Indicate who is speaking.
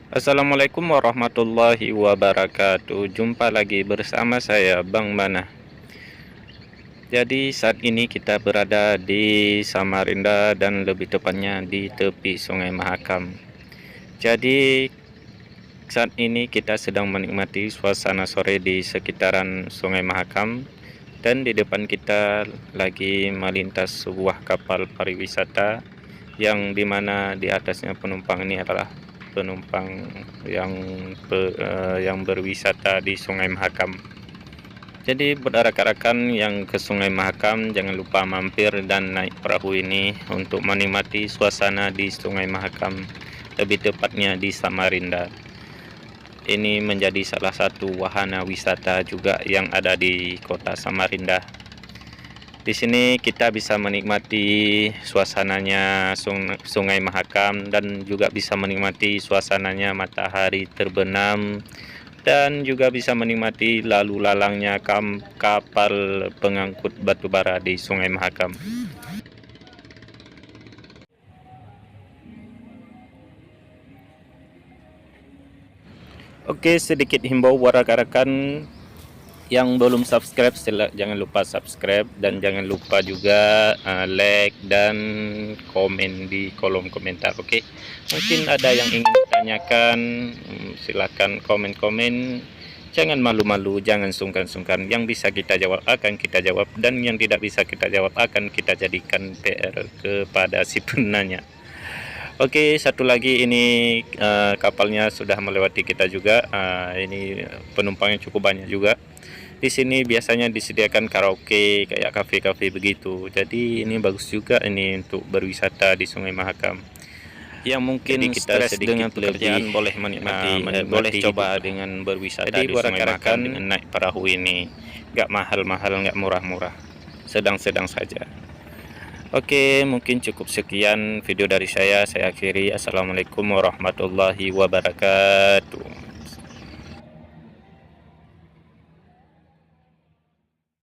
Speaker 1: Assalamualaikum warahmatullahi wabarakatuh. Jumpa lagi bersama saya Bang Manah. Jadi saat ini kita berada di Samarinda dan lebih tepatnya di tepi Sungai Mahakam. Jadi saat ini kita sedang menikmati suasana sore di sekitaran Sungai Mahakam, dan di depan kita lagi melintas sebuah kapal pariwisata yang dimana di atasnya penumpang ini adalah penumpang yang berwisata di Sungai Mahakam. Jadi buat rekan-rekan yang ke Sungai Mahakam, jangan lupa mampir dan naik perahu ini untuk menikmati suasana di Sungai Mahakam, lebih tepatnya di Samarinda. Ini menjadi salah satu wahana wisata juga yang ada di kota Samarinda. Di sini kita bisa menikmati suasananya Sungai Mahakam, dan juga bisa menikmati suasananya matahari terbenam, dan juga bisa menikmati lalu lalangnya kapal pengangkut batu bara di Sungai Mahakam. Oke, sedikit himbau buat rekan-rekan yang belum subscribe, jangan lupa subscribe, dan jangan lupa juga like dan komen di kolom komentar. Oke, mungkin ada yang ingin ditanyakan, silahkan komen-komen. Jangan malu-malu, jangan sungkan-sungkan. Yang bisa kita jawab akan kita jawab, dan yang tidak bisa kita jawab akan kita jadikan PR kepada si penanya. Oke, satu lagi ini kapalnya sudah melewati kita juga. Ini penumpangnya cukup banyak juga. Di sini biasanya disediakan karaoke kayak kafe-kafe begitu. Jadi ini bagus juga ini untuk berwisata di Sungai Mahakam. Yang mungkin kita sedikit dengan pekerjaan boleh menikmati, boleh coba dengan berwisata di Sungai Mahakam dengan naik perahu ini. Nggak mahal-mahal, nggak murah-murah, sedang-sedang saja. Oke, mungkin cukup sekian video dari saya. Saya akhiri. Assalamualaikum warahmatullahi wabarakatuh.